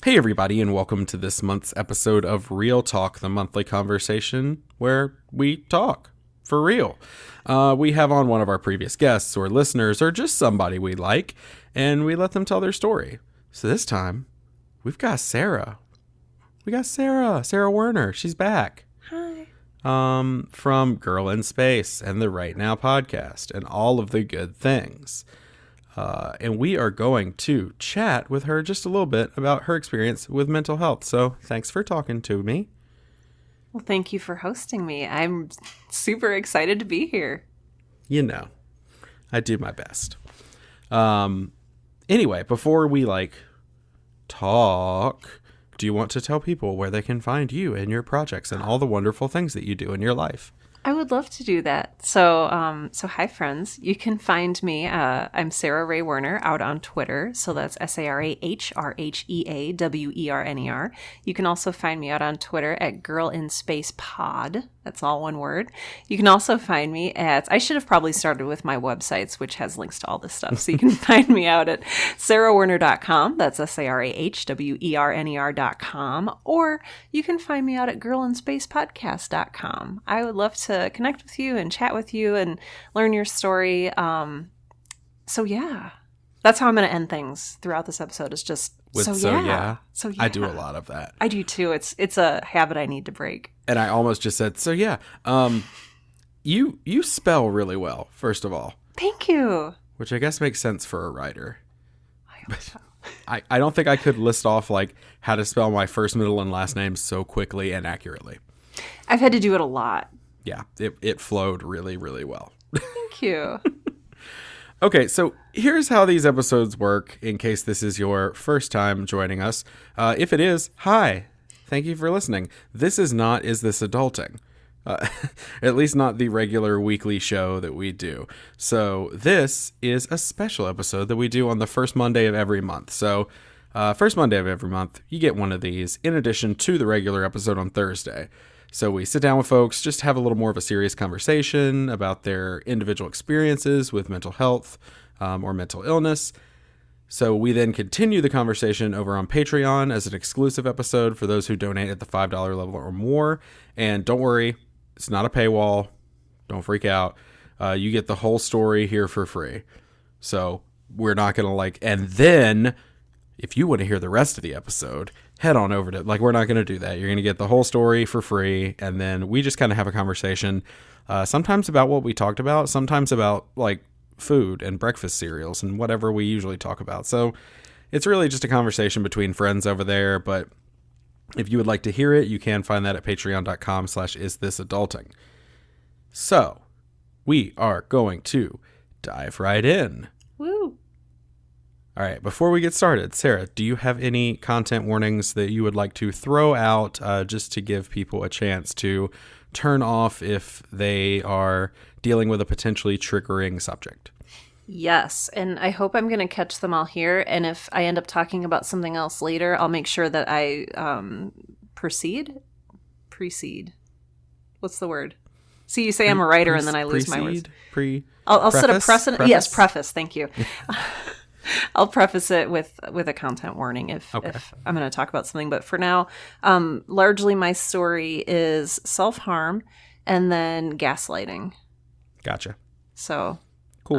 Hey everybody, and welcome to this month's episode of Real Talk, the monthly conversation where we talk for real. We have on one of our previous guests or listeners or just somebody we like, and we let them tell their story. So this time, we've got Sarah. Sarah Werner. She's back. Hi. From Girl in Space and the Right Now podcast and all of the good things. And we are going to chat with her just a little bit about her experience with mental health. So thanks for talking to me. Well, thank you for hosting me. I'm super excited to be here. You know, I do my best. Anyway, before we talk, do you want to tell people where they can find you and your projects and all the wonderful things that you do in your life? I would love to do that. So hi friends. You can find me. I'm Sarah Ray Werner out on Twitter. So that's SarahRheaWerner. You can also find me out on Twitter at Girl in Space Pod. That's all one word. You can also find me at, I should have probably started with my websites, which has links to all this stuff. So you can find me out at sarahwerner.com. That's SarahWerner.com. Or you can find me out at girlinspacepodcast.com. I would love to connect with you and chat with you and learn your story. So yeah, that's how I'm going to end things throughout this episode. Is just So yeah. I do a lot of that. I do too. It's a habit I need to break. And I almost just said, so yeah. You spell really well, first of all. Thank you. Which I guess makes sense for a writer. I hope so. I don't think I could list off how to spell my first, middle, and last name so quickly and accurately. I've had to do it a lot. Yeah, it flowed really, really well. Thank you. Okay, so here's how these episodes work in case this is your first time joining us. If it is, hi. Thank you for listening. This is not Is This Adulting? At least not the regular weekly show that we do. So this is a special episode that we do on the first Monday of every month. So first Monday of every month, you get one of these in addition to the regular episode on Thursday. So we sit down with folks, just have a little more of a serious conversation about their individual experiences with mental health or mental illness. So we then continue the conversation over on Patreon as an exclusive episode for those who donate at the $5 level or more. And don't worry, it's not a paywall. Don't freak out. You get the whole story here for free. So we're not going to and then if you want to hear the rest of the episode, head on over to, we're not going to do that. You're going to get the whole story for free. And then we just kind of have a conversation, sometimes about what we talked about, sometimes about food and breakfast cereals and whatever we usually talk about. So it's really just a conversation between friends over there. But if you would like to hear it, you can find that at patreon.com/isthisadulting. So we are going to dive right in. Woo. All right, before we get started, Sarah, do you have any content warnings that you would like to throw out just to give people a chance to turn off if they are dealing with a potentially triggering subject? Yes, and I hope I'm going to catch them all here. And if I end up talking about something else later, I'll make sure that I precede. What's the word? See, you say I'm a writer and then I lose my words. I'll set a precedent. Preface? Yes, preface. Thank you. I'll preface it with a content warning if I'm going to talk about something. But for now, largely my story is self-harm and then gaslighting. Gotcha. So cool.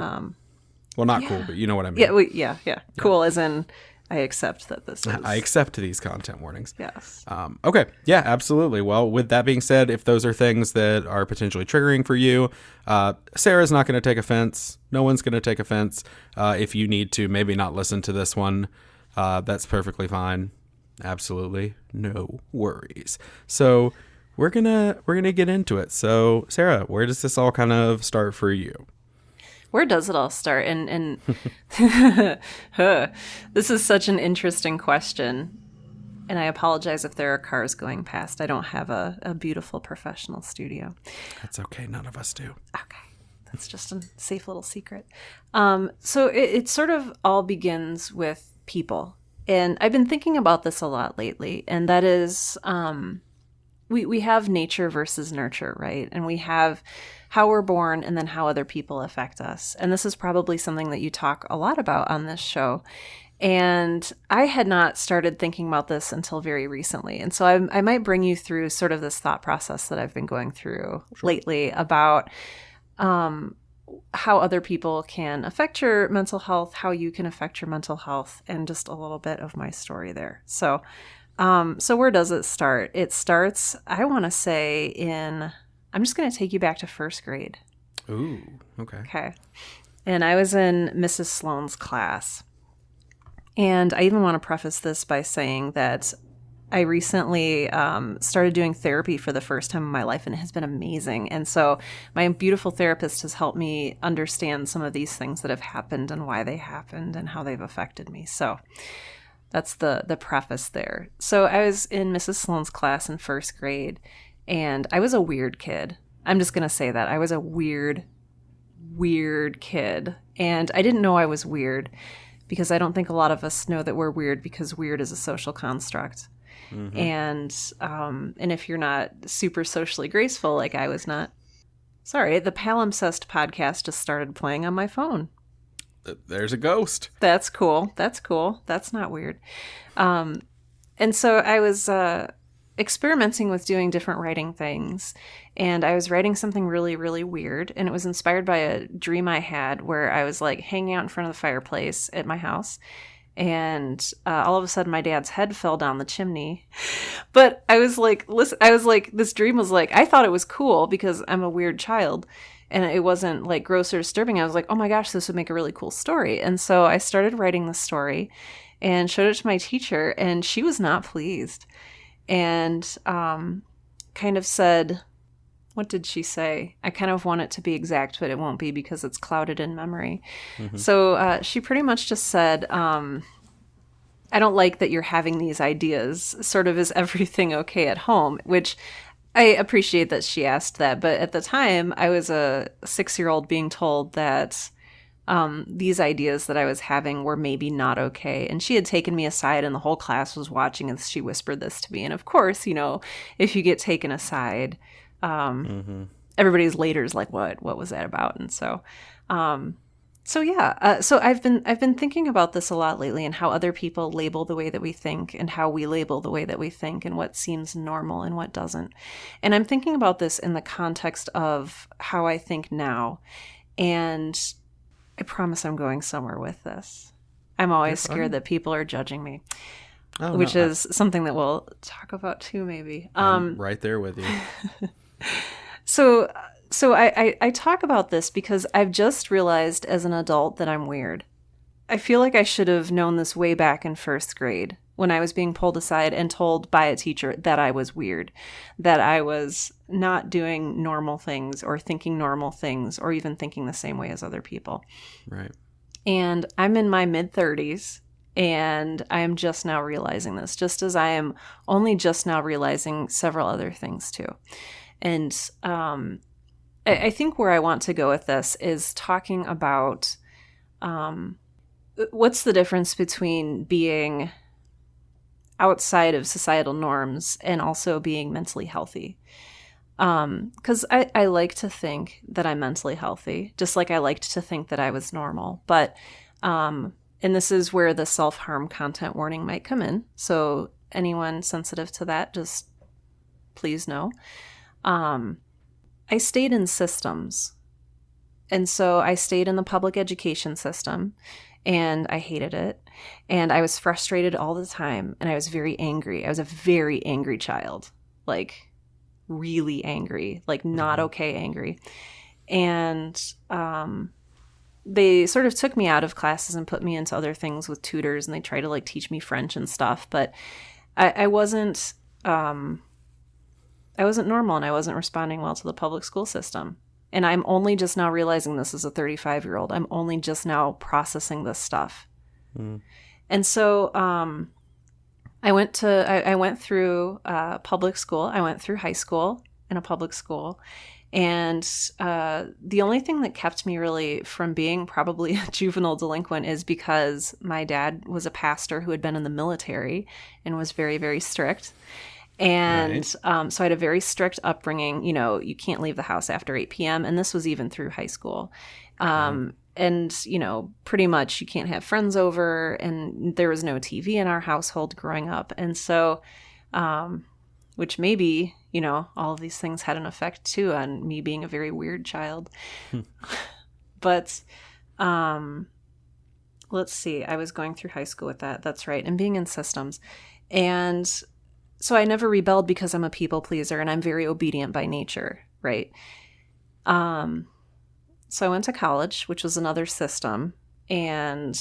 Well, not cool, but you know what I mean. Yeah. Cool as in I accept that this is... I accept these content warnings. Yes. Okay. Yeah, absolutely. Well, with that being said, if those are things that are potentially triggering for you, Sarah's not going to take offense. No one's going to take offense. If you need to maybe not listen to this one, that's perfectly fine. Absolutely. No worries. So we're gonna get into it. So Sarah, where does this all kind of start for you? Where does it all start? And this is such an interesting question. And I apologize if there are cars going past. I don't have a beautiful professional studio. That's okay. None of us do. Okay. That's just a safe little secret. So it sort of all begins with people. And I've been thinking about this a lot lately. And that is, we have nature versus nurture, right? And we have how we're born and then how other people affect us. And this is probably something that you talk a lot about on this show. And I had not started thinking about this until very recently. And so I might bring you through sort of this thought process that I've been going through lately about how other people can affect your mental health, how you can affect your mental health, and just a little bit of my story there. So where does it start? It starts, I want to say, I'm just going to take you back to first grade. Ooh, okay. Okay. And I was in Mrs. Sloan's class. And I even want to preface this by saying that I recently started doing therapy for the first time in my life, and it has been amazing. And so my beautiful therapist has helped me understand some of these things that have happened and why they happened and how they've affected me. So that's the preface there. So I was in Mrs. Sloan's class in first grade, and I was a weird kid. I'm just going to say that. I was a weird kid. And I didn't know I was weird, because I don't think a lot of us know that we're weird, because weird is a social construct. Mm-hmm. And if you're not super socially graceful, like I was not. Sorry, the Palimpsest podcast just started playing on my phone. There's a ghost. That's cool. That's not weird. And so I was experimenting with doing different writing things. And I was writing something really, really weird. And it was inspired by a dream I had where I was like hanging out in front of the fireplace at my house. And all of a sudden my dad's head fell down the chimney. But I was like, this dream was like, I thought it was cool because I'm a weird child. And it wasn't like gross or disturbing. I was like, oh my gosh, this would make a really cool story. And so I started writing the story and showed it to my teacher. And she was not pleased. And kind of said, what did she say? I kind of want it to be exact, but it won't be because it's clouded in memory. Mm-hmm. So she pretty much just said, I don't like that you're having these ideas. Sort of, is everything okay at home? Which I appreciate that she asked that. But at the time, I was a 6-year-old being told that these ideas that I was having were maybe not okay. And she had taken me aside, and the whole class was watching as she whispered this to me. And of course, if you get taken aside, everybody's later is like, what was that about? And so I've been thinking about this a lot lately, and how other people label the way that we think, and how we label the way that we think, and what seems normal and what doesn't. And I'm thinking about this in the context of how I think now. And I promise I'm going somewhere with this. I'm always scared that people are judging me, which is something that we'll talk about too, maybe. I'm right there with you. So I talk about this because I've just realized as an adult that I'm weird. I feel like I should have known this way back in first grade, when I was being pulled aside and told by a teacher that I was weird, that I was not doing normal things or thinking normal things or even thinking the same way as other people. Right. And I'm in my mid-30s, and I am just now realizing this, just as I am only just now realizing several other things too. And I think where I want to go with this is talking about what's the difference between being outside of societal norms and also being mentally healthy. Because I like to think that I'm mentally healthy, just like I liked to think that I was normal. But, and this is where the self-harm content warning might come in. So anyone sensitive to that, just please know. I stayed in systems. And so I stayed in the public education system, and I hated it. And I was frustrated all the time, and I was very angry. I was a very angry child, like really angry, like not okay angry. And they sort of took me out of classes and put me into other things with tutors, and they tried to like teach me French and stuff. But I wasn't normal, and I wasn't responding well to the public school system. And I'm only just now realizing this as a 35-year-old. I'm only just now processing this stuff. Mm. And so I went through public school. I went through high school in a public school. And the only thing that kept me really from being probably a juvenile delinquent is because my dad was a pastor who had been in the military and was very, very strict. And so I had a very strict upbringing. You know, you can't leave the house after 8 p.m. And this was even through high school. And, pretty much you can't have friends over, and there was no TV in our household growing up. And so, which maybe, all of these things had an effect too on me being a very weird child. But, let's see, I was going through high school with that. That's right. And being in systems. And so I never rebelled because I'm a people pleaser and I'm very obedient by nature. Right. So I went to college, which was another system, and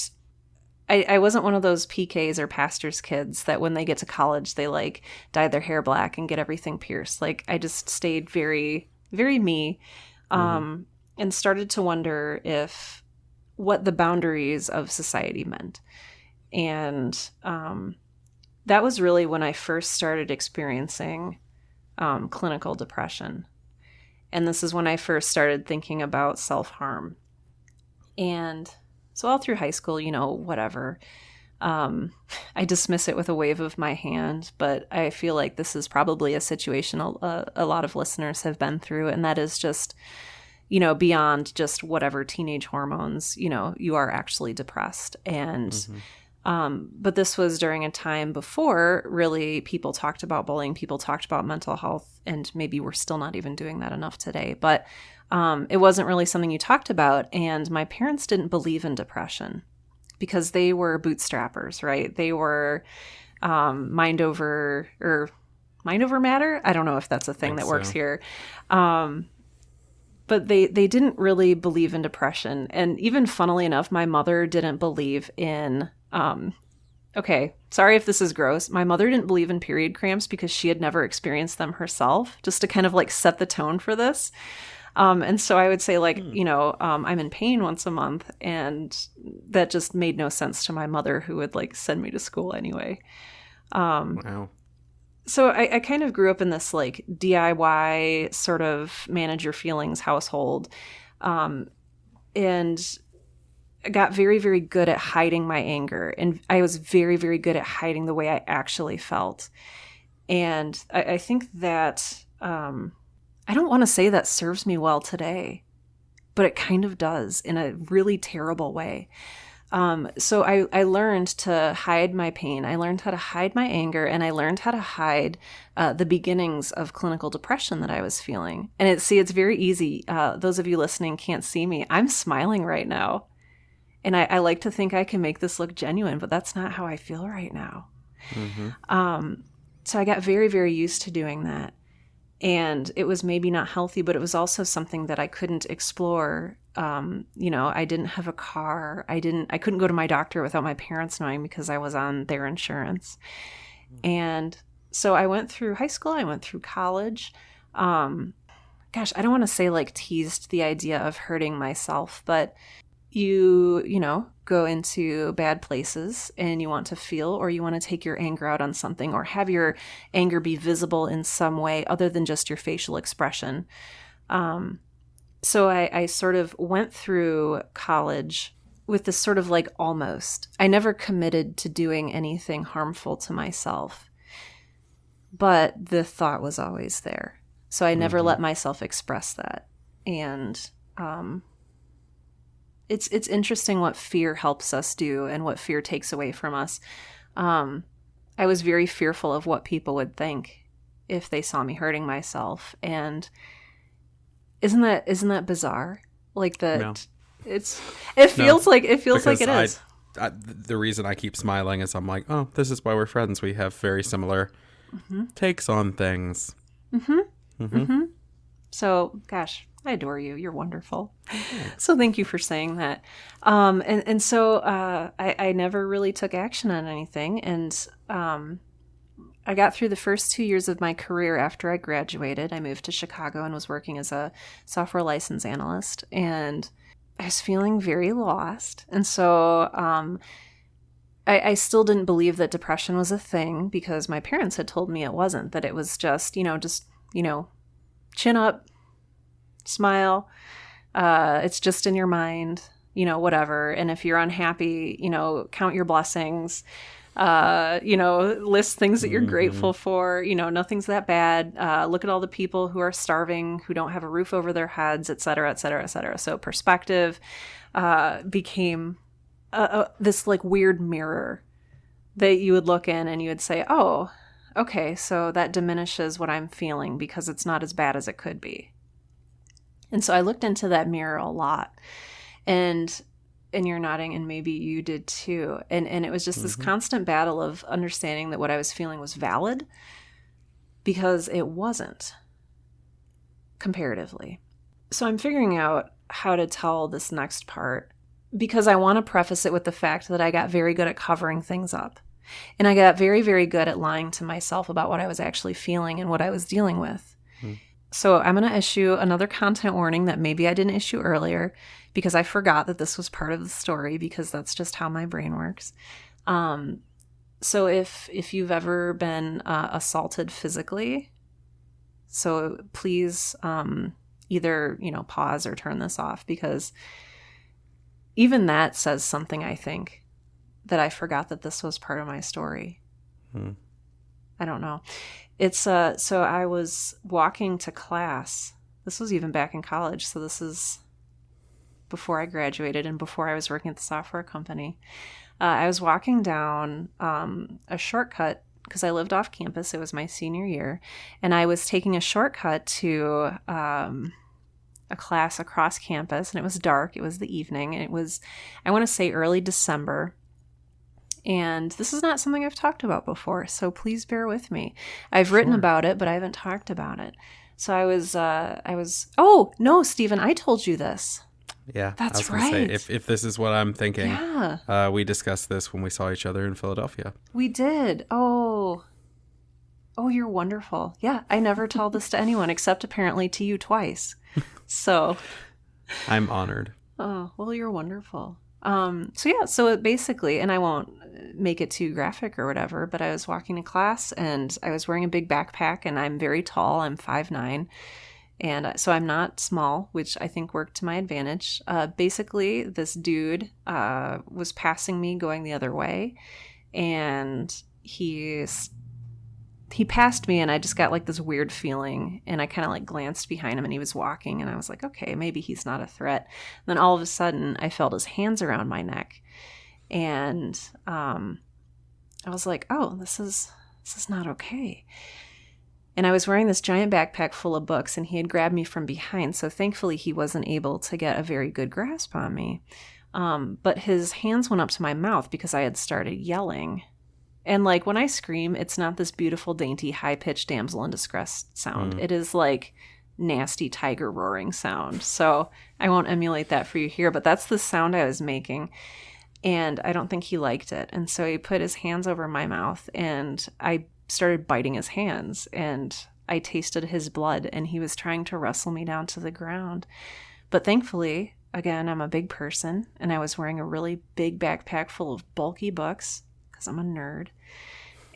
I wasn't one of those PKs or pastor's kids that when they get to college, they like dye their hair black and get everything pierced. Like I just stayed very, very me, and started to wonder what the boundaries of society meant. And that was really when I first started experiencing clinical depression. And this is when I first started thinking about self-harm. And so all through high school, whatever. I dismiss it with a wave of my hand, but I feel like this is probably a situation a lot of listeners have been through. And that is just, beyond just whatever teenage hormones, you are actually depressed. And but this was during a time before really people talked about bullying, people talked about mental health, and maybe we're still not even doing that enough today. But it wasn't really something you talked about. And my parents didn't believe in depression because they were bootstrappers, right? They were mind over matter. I don't know if that's a thing that works here. But they didn't really believe in depression. And even funnily enough, my mother didn't believe in okay, sorry if this is gross. My mother didn't believe in period cramps because she had never experienced them herself, just to kind of like set the tone for this. And so I would say like, I'm in pain once a month, and that just made no sense to my mother, who would like send me to school anyway. Wow. So I kind of grew up in this like DIY sort of manage your feelings household. And I got very, very good at hiding my anger. And I was very, very good at hiding the way I actually felt. And I think that, I don't want to say that serves me well today, but it kind of does in a really terrible way. So I learned to hide my pain. I learned how to hide my anger, and I learned how to hide the beginnings of clinical depression that I was feeling. And it's very easy. Those of you listening can't see me. I'm smiling right now. And I like to think I can make this look genuine, but that's not how I feel right now. So I got very, very used to doing that. And it was maybe not healthy, but it was also something that I couldn't explore. I didn't have a car. I couldn't go to my doctor without my parents knowing because I was on their insurance. And so I went through high school. I went through college. I don't want to say like teased the idea of hurting myself, but you go into bad places and you want to feel, or you want to take your anger out on something, or have your anger be visible in some way other than just your facial expression. So I sort of went through college with this sort of like almost. I never committed to doing anything harmful to myself, but the thought was always there. So I never let myself express that. And it's interesting what fear helps us do and what fear takes away from us. I was very fearful of what people would think if they saw me hurting myself. And isn't that bizarre? Like that, no. It feels like it is. The reason I keep smiling is I'm like, oh, this is why we're friends. We have very similar takes on things. So, gosh, I adore you. You're wonderful. So thank you for saying that. And so I never really took action on anything. And I got through the first 2 years of my career after I graduated. I moved to Chicago and was working as a software license analyst. And I was feeling very lost. And so I still didn't believe that depression was a thing because my parents had told me it wasn't, that it was just chin up, smile. It's just in your mind, whatever. And if you're unhappy, count your blessings. list things that you're grateful for. Nothing's that bad. Look at all the people who are starving, who don't have a roof over their heads, et cetera, et cetera, et cetera. So perspective became this like weird mirror that you would look in and you would say, oh, okay, so that diminishes what I'm feeling because it's not as bad as it could be. And so I looked into that mirror a lot, and you're nodding, and maybe you did too. And it was just this constant battle of understanding that what I was feeling was valid because it wasn't comparatively. So I'm figuring out how to tell this next part because I want to preface it with the fact that I got very good at covering things up. And I got very, very good at lying to myself about what I was actually feeling and what I was dealing with. So I'm going to issue another content warning that maybe I didn't issue earlier because I forgot that this was part of the story because that's just how my brain works. So if you've ever been assaulted physically, so please either, pause or turn this off because even that says something, I think, that I forgot that this was part of my story. I don't know. It's so I was walking to class. This was even back in college. So this is before I graduated and before I was working at the software company. I was walking down a shortcut because I lived off campus. It was my senior year. And I was taking a shortcut to a class across campus. And it was dark. It was the evening. And it was, I want to say, early December. And this is not something I've talked about before, so please bear with me. I've written about it, but I haven't talked about it. So I was, oh, no, Stephen, I told you this. Yeah, that's right. Say, if this is what I'm thinking, we discussed this when we saw each other in Philadelphia. We did. Oh, you're wonderful. Yeah, I never tell this to anyone except apparently to you twice. So I'm honored. Oh, well, you're wonderful. So it basically, and I won't make it too graphic or whatever, but I was walking to class and I was wearing a big backpack and I'm very tall. I'm 5'9". And so I'm not small, which I think worked to my advantage. Basically, this dude was passing me going the other way, and he passed me, and I just got like this weird feeling, and I kind of like glanced behind him, and he was walking, and I was like, okay, maybe he's not a threat. And then all of a sudden, I felt his hands around my neck, and I was like, oh, this is not okay. And I was wearing this giant backpack full of books, and he had grabbed me from behind, so thankfully he wasn't able to get a very good grasp on me. But his hands went up to my mouth because I had started yelling. And like when I scream, it's not this beautiful, dainty, high-pitched damsel in distress sound. It is like nasty tiger roaring sound. So I won't emulate that for you here, but that's the sound I was making. And I don't think he liked it. And so he put his hands over my mouth, and I started biting his hands, and I tasted his blood, and he was trying to wrestle me down to the ground. But thankfully, again, I'm a big person, and I was wearing a really big backpack full of bulky books because I'm a nerd.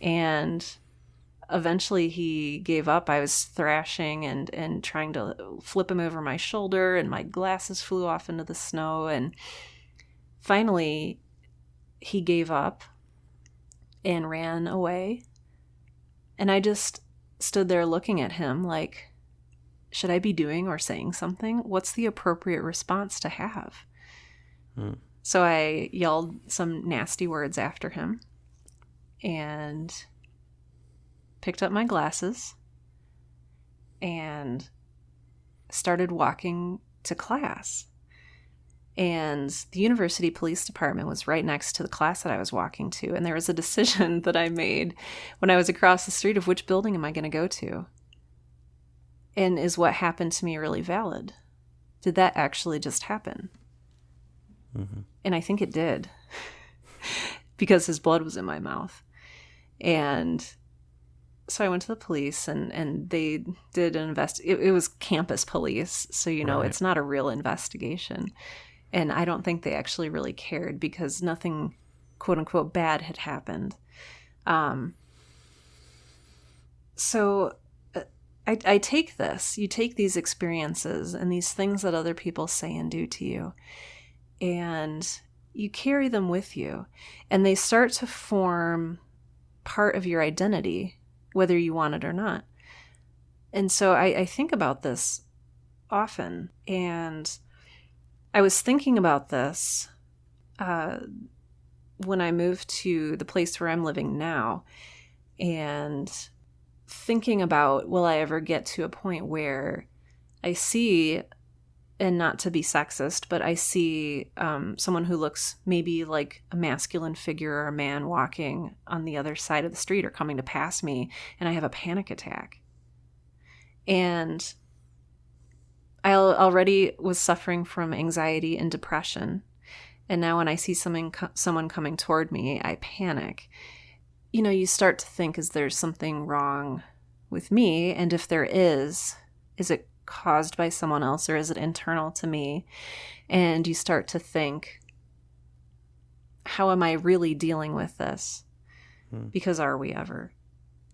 And eventually he gave up. I was thrashing and trying to flip him over my shoulder, and my glasses flew off into the snow. And finally he gave up and ran away. And I just stood there looking at him like, should I be doing or saying something? What's the appropriate response to have? So I yelled some nasty words after him and picked up my glasses and started walking to class. And the university police department was right next to the class that I was walking to. And there was a decision that I made when I was across the street of which building am I going to go to? And is what happened to me really valid? Did that actually just happen? And I think it did. Because his blood was in my mouth. And so I went to the police, and they did an it was campus police. So, It's not a real investigation. And I don't think they actually really cared because nothing, quote unquote, bad had happened. So I take this. You take these experiences and these things that other people say and do to you. And you carry them with you, and they start to form part of your identity, whether you want it or not. And so I think about this often, and I was thinking about this when I moved to the place where I'm living now, and thinking about, will I ever get to a point where I see, and not to be sexist, but I see someone who looks maybe like a masculine figure or a man walking on the other side of the street or coming to pass me, and I have a panic attack. And I already was suffering from anxiety and depression. And now when I see someone coming toward me, I panic. You know, you start to think, is there something wrong with me? And if there is it caused by someone else, or is it internal to me? And you start to think, how am I really dealing with this? Because are we ever?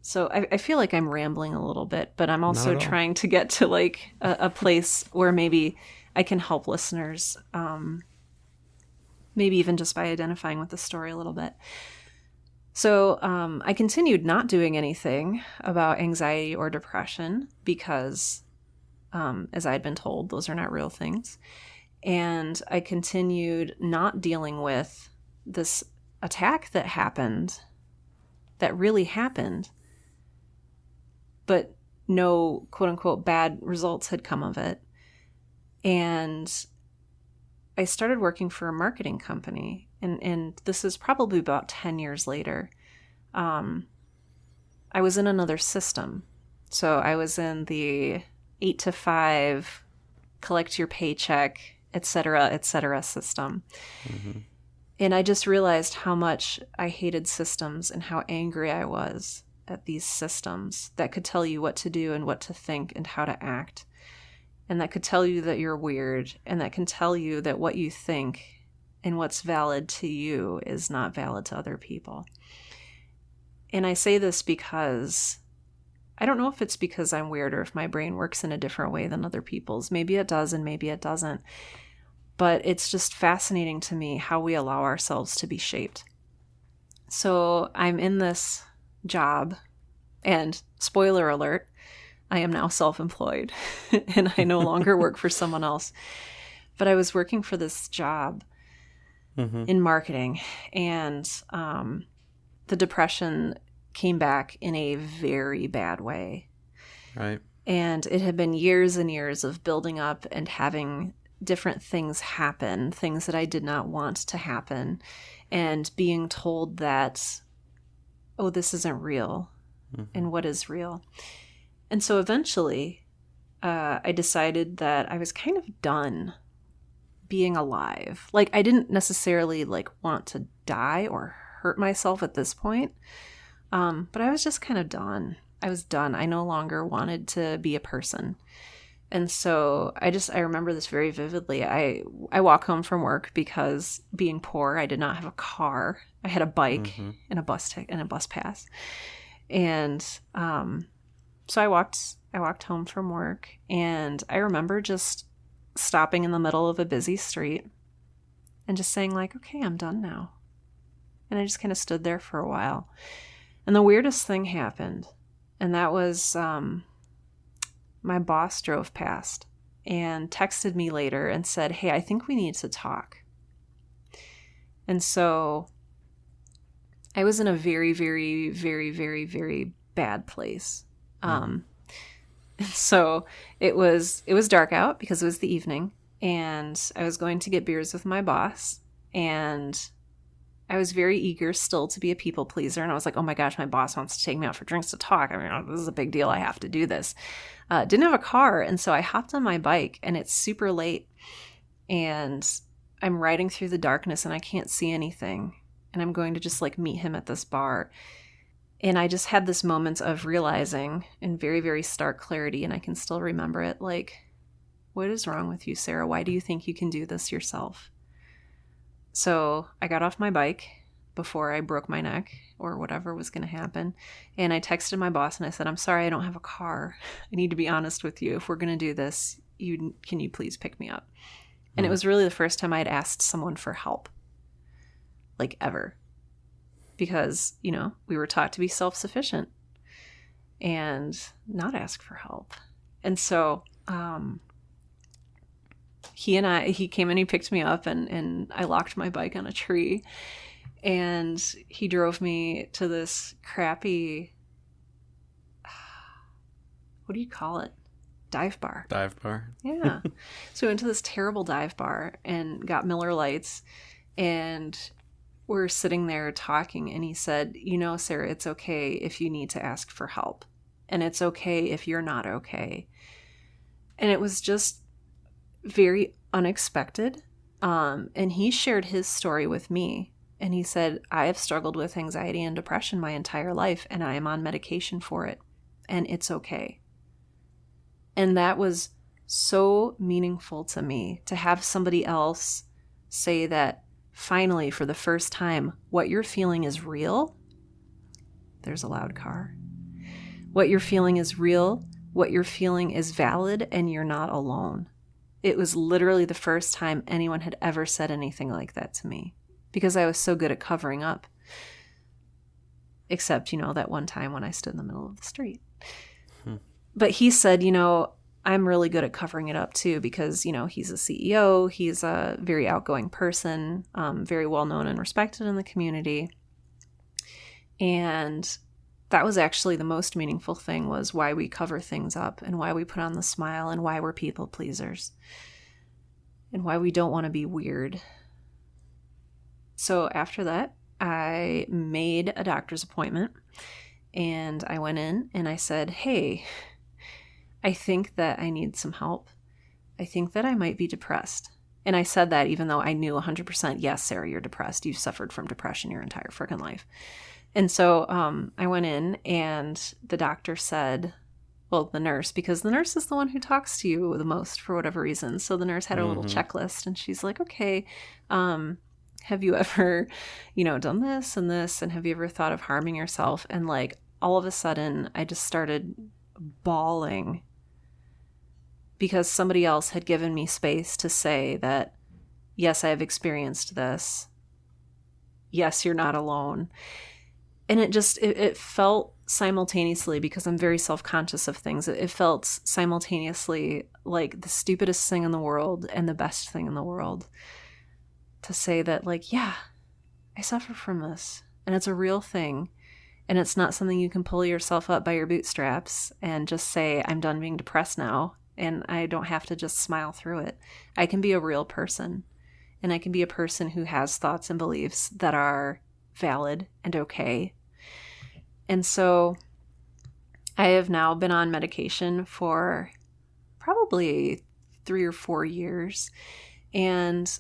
So I feel like I'm rambling a little bit, but I'm also trying to get to like a place where maybe I can help listeners, maybe even just by identifying with the story a little bit. So I continued not doing anything about anxiety or depression because, as I had been told, those are not real things. And I continued not dealing with this attack that happened, that really happened, but no quote unquote bad results had come of it. And I started working for a marketing company, and this is probably about 10 years later. I was in another system. So I was in the 8 to 5, collect your paycheck, et cetera, system. Mm-hmm. And I just realized how much I hated systems and how angry I was at these systems that could tell you what to do and what to think and how to act. And that could tell you that you're weird, and that can tell you that what you think and what's valid to you is not valid to other people. And I say this because I don't know if it's because I'm weird or if my brain works in a different way than other people's. Maybe it does and maybe it doesn't. But it's just fascinating to me how we allow ourselves to be shaped. So I'm in this job, and spoiler alert, I am now self-employed and I no longer work for someone else. But I was working for this job in marketing, and the depression came back in a very bad way. Right. And it had been years and years of building up and having different things happen, things that I did not want to happen, and being told that, oh, this isn't real, and what is real. And so eventually, I decided that I was kind of done being alive. Like, I didn't necessarily want to die or hurt myself at this point, but I was just kind of done. I was done. I no longer wanted to be a person. And so I remember this very vividly. I walk home from work because, being poor, I did not have a car. I had a bike and a bus pass. And so I walked home from work, and I remember just stopping in the middle of a busy street and just saying okay, I'm done now. And I just kind of stood there for a while. And the weirdest thing happened, and that was my boss drove past and texted me later and said, hey, I think we need to talk. And so I was in a very, very, very, very, very bad place. And so it was dark out because it was the evening, and I was going to get beers with my boss, and I was very eager still to be a people pleaser. And I was like, oh my gosh, my boss wants to take me out for drinks to talk. I mean, this is a big deal. I have to do this. Didn't have a car. And so I hopped on my bike, and it's super late, and I'm riding through the darkness, and I can't see anything. And I'm going to just meet him at this bar. And I just had this moment of realizing in very, very stark clarity, and I can still remember it, what is wrong with you, Sarah? Why do you think you can do this yourself? So I got off my bike before I broke my neck or whatever was going to happen. And I texted my boss and I said, I'm sorry, I don't have a car. I need to be honest with you. If we're going to do this, can you please pick me up? And it was really the first time I'd asked someone for help. like ever, because, we were taught to be self-sufficient and not ask for help. And so he came and he picked me up, and I locked my bike on a tree, and he drove me to this crappy, what do you call it? Dive bar. Dive bar. Yeah. So we went to this terrible dive bar and got Miller Lights, and we're sitting there talking, and he said, Sarah, it's okay if you need to ask for help, and it's okay if you're not okay. And it was just very unexpected. And he shared his story with me, and he said, I have struggled with anxiety and depression my entire life, and I am on medication for it, and it's okay. And that was so meaningful to me, to have somebody else say that finally, for the first time, what you're feeling is real. There's a loud car. What you're feeling is real. What you're feeling is valid, and you're not alone. It was literally the first time anyone had ever said anything like that to me, because I was so good at covering up. Except, that one time when I stood in the middle of the street. But he said, I'm really good at covering it up too, because, he's a CEO. He's a very outgoing person, very well known and respected in the community. And that was actually the most meaningful thing, was why we cover things up, and why we put on the smile, and why we're people pleasers, and why we don't want to be weird. So after that, I made a doctor's appointment, and I went in and I said, hey, I think that I need some help. I think that I might be depressed. And I said that even though I knew 100%, yes, Sarah, you're depressed. You've suffered from depression your entire freaking life. And so I went in, and the doctor said, well, the nurse, because the nurse is the one who talks to you the most for whatever reason. So the nurse had a little checklist, and she's like, okay, have you ever, done this and this? And have you ever thought of harming yourself? And like, all of a sudden, I just started bawling, because somebody else had given me space to say that, yes, I have experienced this. Yes, you're not alone. And it felt simultaneously, because I'm very self-conscious of things, it felt simultaneously like the stupidest thing in the world and the best thing in the world to say that, like, yeah, I suffer from this, and it's a real thing. And it's not something you can pull yourself up by your bootstraps and just say, I'm done being depressed now, and I don't have to just smile through it. I can be a real person, and I can be a person who has thoughts and beliefs that are valid and okay. And so I have now been on medication for probably 3 or 4 years, and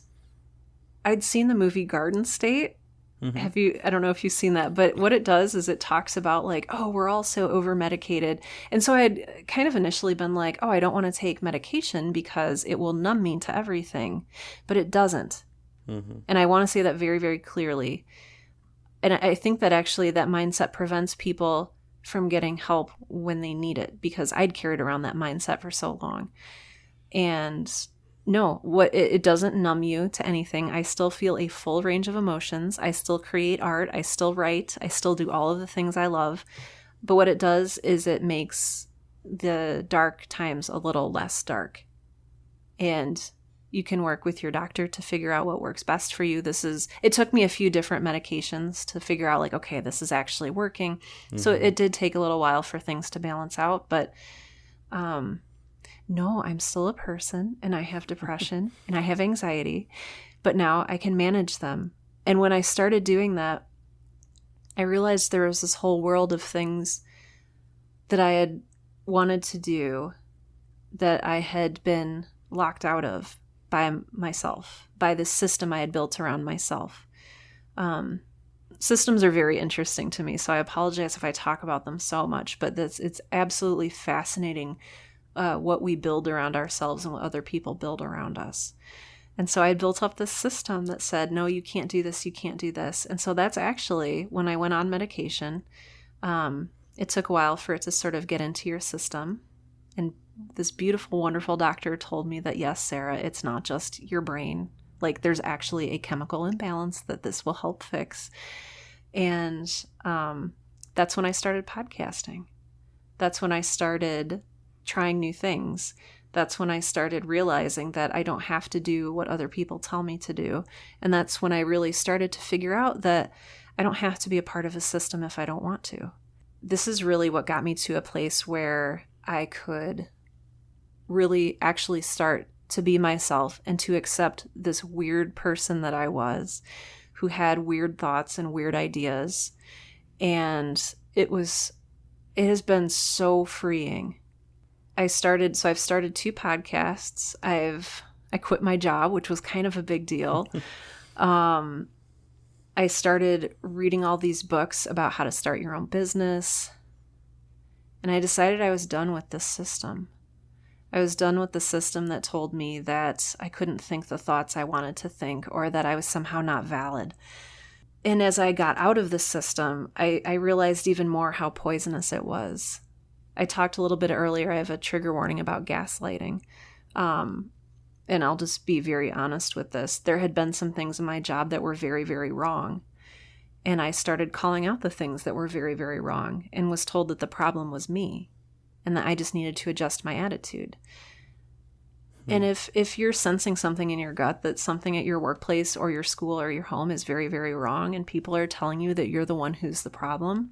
I'd seen the movie Garden State. I don't know if you've seen that, but what it does is it talks about like, oh, we're all so over medicated. And so I had kind of initially been like, oh, I don't want to take medication because it will numb me to everything, but it doesn't. And I want to say that very, very clearly. And I think that actually that mindset prevents people from getting help when they need it, because I'd carried around that mindset for so long. And no, it doesn't numb you to anything. I still feel a full range of emotions. I still create art. I still write. I still do all of the things I love. But what it does is it makes the dark times a little less dark. And you can work with your doctor to figure out what works best for you. It took me a few different medications to figure out like, okay, this is actually working. So it did take a little while for things to balance out, but no, I'm still a person, and I have depression and I have anxiety, but now I can manage them. And when I started doing that, I realized there was this whole world of things that I had wanted to do that I had been locked out of by myself, by the system I had built around myself. Systems are very interesting to me, so I apologize if I talk about them so much, but it's absolutely fascinating what we build around ourselves and what other people build around us. And so I had built up this system that said, no, you can't do this, you can't do this. And so that's actually when I went on medication. It took a while for it to sort of get into your system. And this beautiful, wonderful doctor told me that, yes, Sarah, it's not just your brain. like there's actually a chemical imbalance that this will help fix. And that's when I started podcasting. That's when I started trying new things. That's when I started realizing that I don't have to do what other people tell me to do. And that's when I really started to figure out that I don't have to be a part of a system if I don't want to. This is really what got me to a place where I could really actually start to be myself and to accept this weird person that I was, who had weird thoughts and weird ideas. And it has been so freeing. I've started 2 podcasts. I quit my job, which was kind of a big deal. I started reading all these books about how to start your own business. And I decided I was done with this system. I was done with the system that told me that I couldn't think the thoughts I wanted to think, or that I was somehow not valid. And as I got out of the system, I realized even more how poisonous it was. I talked a little bit earlier, I have a trigger warning about gaslighting. And I'll just be very honest with this. There had been some things in my job that were very, very wrong. And I started calling out the things that were very, very wrong and was told that the problem was me and that I just needed to adjust my attitude. And if you're sensing something in your gut, that something at your workplace or your school or your home is very, very wrong, and people are telling you that you're the one who's the problem,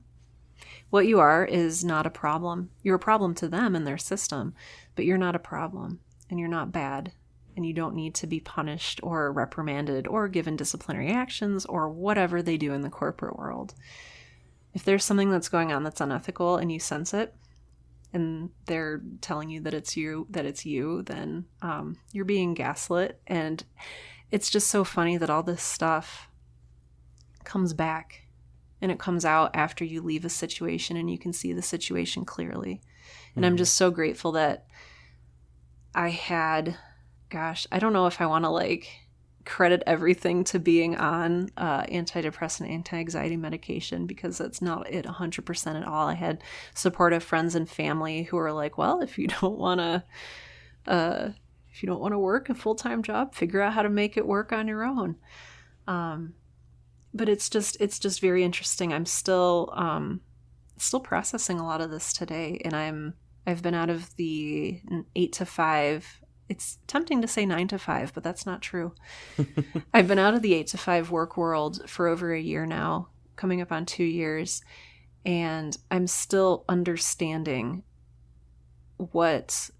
what you are is not a problem. You're a problem to them and their system, but you're not a problem, and you're not bad, and you don't need to be punished or reprimanded or given disciplinary actions or whatever they do in the corporate world. If there's something that's going on that's unethical and you sense it, and they're telling you that it's you, then you're being gaslit. And it's just so funny that all this stuff comes back, and it comes out after you leave a situation and you can see the situation clearly. And I'm just so grateful that I had, I don't know if I want to credit everything to being on antidepressant, anti-anxiety medication, because that's not it 100% at all. I had supportive friends and family who were like, well, if you don't want to work a full-time job, figure out how to make it work on your own. But it's just very interesting. I'm still processing a lot of this today, and I've been out of the 8 to 5. It's tempting to say 9 to 5, but that's not true. I've been out of the 8 to 5 work world for over a year now, coming up on 2 years, and I'm still understanding what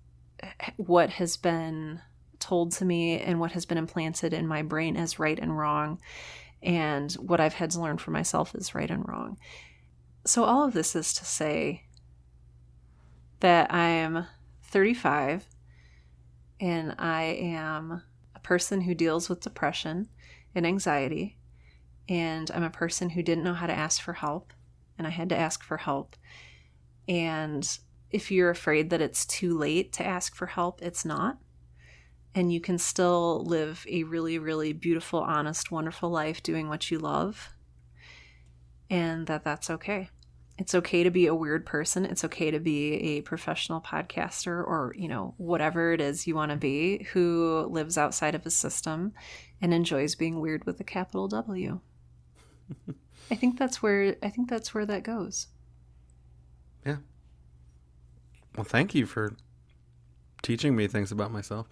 has been told to me and what has been implanted in my brain as right and wrong, and what I've had to learn for myself is right and wrong. So all of this is to say that I'm 35, and I am a person who deals with depression and anxiety, and I'm a person who didn't know how to ask for help, and I had to ask for help. And if you're afraid that it's too late to ask for help, it's not. And you can still live a really, really beautiful, honest, wonderful life doing what you love, and that's okay. It's okay to be a weird person. It's okay to be a professional podcaster, or, whatever it is you want to be, who lives outside of a system and enjoys being weird with a capital W. I think that's where that goes. Yeah. Well, thank you for teaching me things about myself.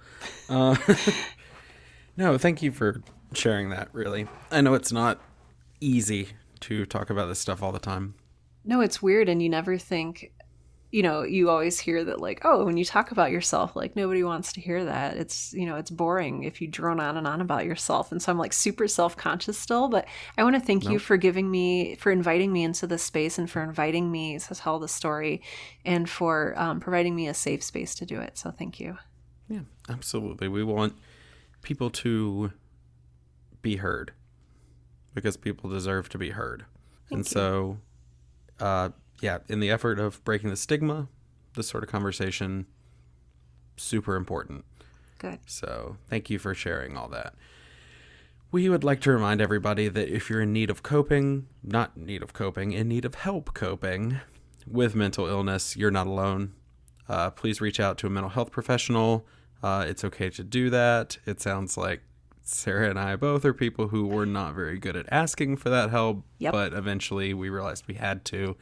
No, thank you for sharing that, really. I know it's not easy to talk about this stuff all the time. No, it's weird, and you never think, you always hear that, when you talk about yourself, nobody wants to hear that. It's, it's boring if you drone on and on about yourself. And so I'm super self-conscious still, but I want to thank you for inviting me into this space, and for inviting me to tell the story, and for providing me a safe space to do it. So thank you. Yeah, absolutely. We want people to be heard, because people deserve to be heard. Thank you. So in the effort of breaking the stigma, this sort of conversation, super important. Good. So thank you for sharing all that. We would like to remind everybody that if you're in need of help coping with mental illness, you're not alone. Please reach out to a mental health professional. It's okay to do that. It sounds like Sarah and I both are people who were not very good at asking for that help, Yep. but eventually we realized we had to.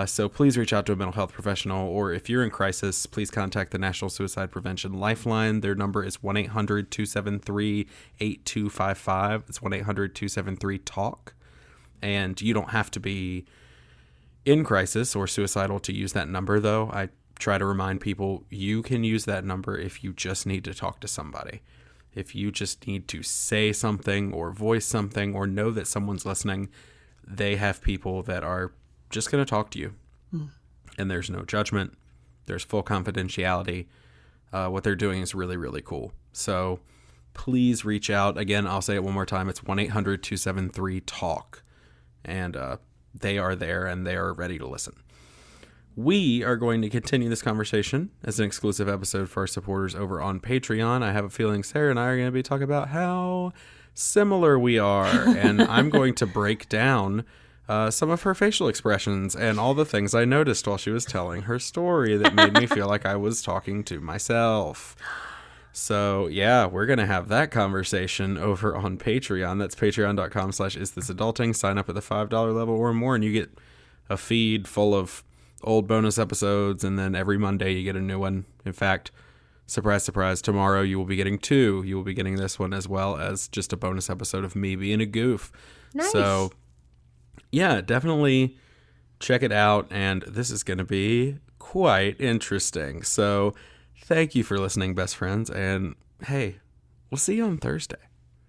So please reach out to a mental health professional, or if you're in crisis, please contact the National Suicide Prevention Lifeline. Their number is 1-800-273-8255. It's 1-800-273-TALK. And you don't have to be in crisis or suicidal to use that number, though. I try to remind people you can use that number if you just need to talk to somebody. If you just need to say something or voice something or know that someone's listening, they have people that are just going to talk to you. And there's no judgment. There's full confidentiality. What they're doing is really, really cool. So please reach out. Again, I'll say it one more time. It's 1-800-273-TALK. And they are there and they are ready to listen. We are going to continue this conversation as an exclusive episode for our supporters over on Patreon. I have a feeling Sarah and I are going to be talking about how similar we are. And I'm going to break down some of her facial expressions and all the things I noticed while she was telling her story that made me feel like I was talking to myself. So, yeah, we're going to have that conversation over on Patreon. That's patreon.com/isthisadulting. Sign up at the $5 level or more, and you get a feed full of old bonus episodes, and then every Monday you get a new one. In fact, surprise, surprise, tomorrow you will be getting 2. You will be getting this one as well as just a bonus episode of me being a goof. Nice. So, yeah, definitely check it out, and this is going to be quite interesting. So thank you for listening, best friends, and hey, we'll see you on Thursday.